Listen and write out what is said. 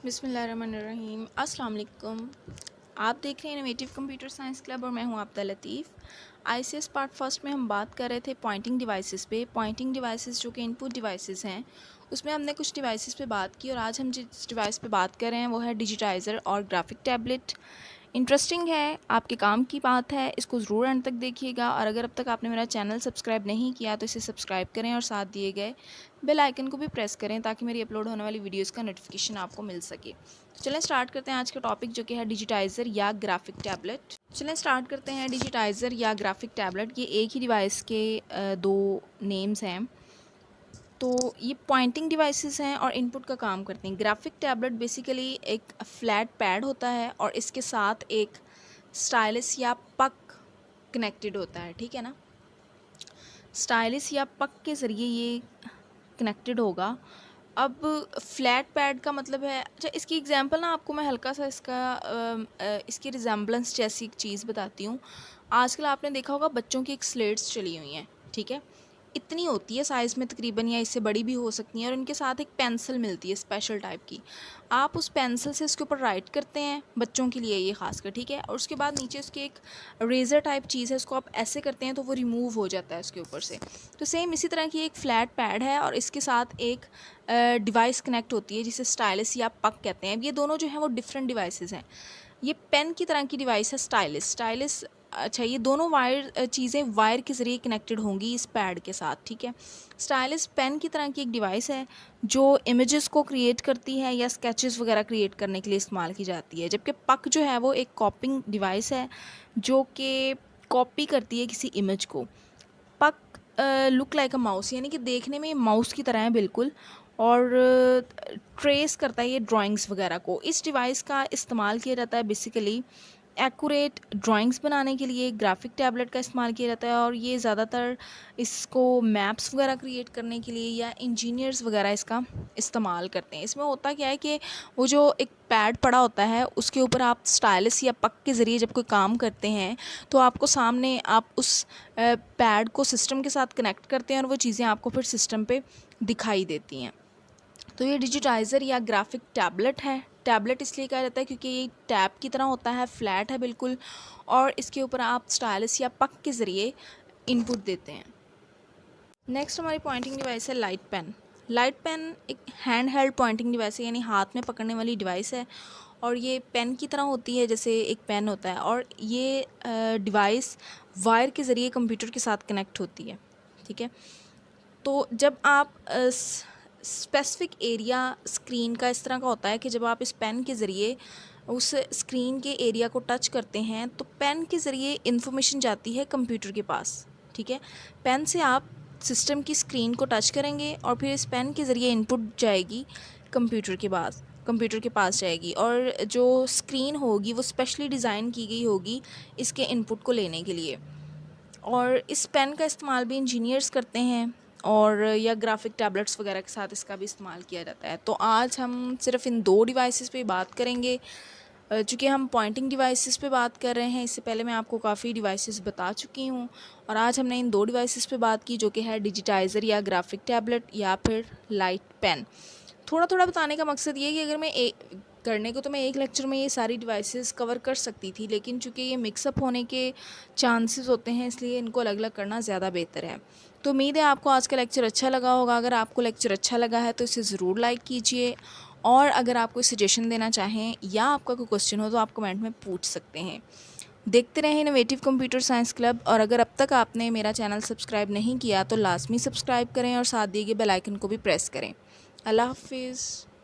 बिस्मिल्लाहिर्रहमानिर्रहीम। अस्सलाम वालेकुम। आप देख रहे हैं इनोवेटिव कंप्यूटर साइंस क्लब और मैं हूं आपदा लतीफ़। आईसीएस पार्ट फर्स्ट में हम बात कर रहे थे पॉइंटिंग डिवाइसेस पे। पॉइंटिंग डिवाइसेस जो कि इनपुट डिवाइसेस हैं, उसमें हमने कुछ डिवाइसेस पे बात की और आज हम जिस डिवाइस पे बात कर रहे हैं वो है डिजिटाइज़र और ग्राफिक टैबलेट। इंटरेस्टिंग है, आपके काम की बात है, इसको ज़रूर एंड तक देखिएगा। और अगर अब तक आपने मेरा चैनल सब्सक्राइब नहीं किया तो इसे सब्सक्राइब करें और साथ दिए गए बेल आइकन को भी प्रेस करें ताकि मेरी अपलोड होने वाली वीडियोस का नोटिफिकेशन आपको मिल सके। तो चलें स्टार्ट करते हैं आज का टॉपिक जो कि है डिजिटाइज़र या ग्राफिक टैबलेट। चलें स्टार्ट करते हैं डिजिटाइज़र या ग्राफिक टैबलेट। ये एक ही डिवाइस के दो नेम्स हैं। तो ये पॉइंटिंग डिवाइसेस हैं और इनपुट का काम करते हैं। ग्राफिक टैबलेट बेसिकली एक फ्लैट पैड होता है और इसके साथ एक स्टाइलस या पक कनेक्टेड होता है, ठीक है ना। स्टाइलस या पक के ज़रिए ये कनेक्टेड होगा। अब फ्लैट पैड का मतलब है, अच्छा इसकी एग्जांपल ना आपको मैं हल्का सा इसकी रिजेम्बलेंस जैसी एक चीज़ बताती हूँ। आजकल आपने देखा होगा बच्चों की एक स्लेट्स चली हुई हैं, ठीक है, इतनी होती है साइज़ में तकरीबन, या इससे बड़ी भी हो सकती हैं, और इनके साथ एक पेंसिल मिलती है स्पेशल टाइप की। आप उस पेंसिल से इसके ऊपर राइट करते हैं, बच्चों के लिए ये खासकर, ठीक है, और उसके बाद नीचे उसकी एक रेज़र टाइप चीज़ है, उसको आप ऐसे करते हैं तो वो रिमूव हो जाता है उसके ऊपर से। तो सेम इसी तरह की एक फ्लैट पैड है और इसके साथ एक डिवाइस कनेक्ट होती है जिसे स्टाइलस या पक कहते हैं। ये दोनों जो हैं वो डिफरेंट डिवाइसेस हैं। ये पेन की तरह की डिवाइस है स्टाइलस। अच्छा, ये दोनों चीज़ें वायर के ज़रिए कनेक्टेड होंगी इस पैड के साथ, ठीक है। स्टाइलस पेन की तरह की एक डिवाइस है जो इमेजेस को क्रिएट करती है या स्केचेस वगैरह क्रिएट करने के लिए इस्तेमाल की जाती है, जबकि पक जो है वो एक कॉपिंग डिवाइस है जो कि कॉपी करती है किसी इमेज को। पक लुक लाइक अ माउस, यानी कि देखने में माउस की तरह है बिल्कुल, और ट्रेस करता है ये ड्राइंग्स वगैरह को। इस डिवाइस का इस्तेमाल किया जाता है बेसिकली एक्यूरेट ड्राइंग्स बनाने के लिए। ग्राफिक टैबलेट का इस्तेमाल किया जाता है और ये ज़्यादातर इसको मैप्स वगैरह क्रिएट करने के लिए या इंजीनियर्स वगैरह इसका इस्तेमाल करते हैं। इसमें होता क्या है कि वो जो एक पैड पड़ा होता है उसके ऊपर आप स्टाइलस या पक के ज़रिए जब कोई काम करते हैं तो आपको सामने आप उस पैड को सिस्टम के साथ कनेक्ट करते हैं और वो चीज़ें आपको फिर सिस्टम पे दिखाई देती हैं। तो ये डिजिटाइज़र या ग्राफिक टैबलेट है। टैबलेट इसलिए कहा जाता है क्योंकि ये टैब की तरह होता है, फ्लैट है बिल्कुल, और इसके ऊपर आप स्टाइलस या पक के ज़रिए इनपुट देते हैं। नेक्स्ट हमारी पॉइंटिंग डिवाइस है लाइट पेन। लाइट पेन एक हैंड हेल्ड पॉइंटिंग डिवाइस है, यानी हाथ में पकड़ने वाली डिवाइस है, और ये पेन की तरह होती है जैसे एक पेन होता है, और ये डिवाइस वायर के ज़रिए कंप्यूटर के साथ कनेक्ट होती है, ठीक है। तो जब आप स्पेसिफिक एरिया स्क्रीन का इस तरह का होता है कि जब आप इस पेन के ज़रिए उस स्क्रीन के एरिया को टच करते हैं तो पेन के ज़रिए इंफॉर्मेशन जाती है कंप्यूटर के पास, ठीक है। पेन से आप सिस्टम की स्क्रीन को टच करेंगे और फिर इस पेन के ज़रिए इनपुट जाएगी कंप्यूटर के पास जाएगी, और जो स्क्रीन होगी वो स्पेशली डिज़ाइन की गई होगी इसके इनपुट को लेने के लिए। और इस पेन का इस्तेमाल भी इंजीनियर्स करते हैं, और या ग्राफिक टैबलेट्स वगैरह के साथ इसका भी इस्तेमाल किया जाता है। तो आज हम सिर्फ इन दो डिवाइसेस पे बात करेंगे। चूँकि हम पॉइंटिंग डिवाइसेस पे बात कर रहे हैं, इससे पहले मैं आपको काफ़ी डिवाइसेस बता चुकी हूँ, और आज हमने इन दो डिवाइसेस पे बात की जो कि है डिजिटाइज़र या ग्राफिक टैबलेट या फिर लाइट पेन। थोड़ा थोड़ा बताने का मकसद ये है कि अगर मैं करने को तो मैं एक लेक्चर में ये सारी डिवाइसेस कवर कर सकती थी, लेकिन चूँकि ये मिक्सअप होने के चांसेस होते हैं इसलिए इनको अलग अलग करना ज़्यादा बेहतर है। तो उम्मीद है आपको आज का लेक्चर अच्छा लगा होगा। अगर आपको लेक्चर अच्छा लगा है तो इसे ज़रूर लाइक कीजिए, और अगर आप कोई सजेशन देना चाहें या आपका कोई क्वेश्चन हो तो आप कमेंट में पूछ सकते हैं। देखते रहें इनोवेटिव कंप्यूटर साइंस क्लब, और अगर अब तक आपने मेरा चैनल सब्सक्राइब नहीं किया तो लाजमी सब्सक्राइब करें और साथ दिए गए बेल आइकन को भी प्रेस करें। अल्लाह हाफिज़।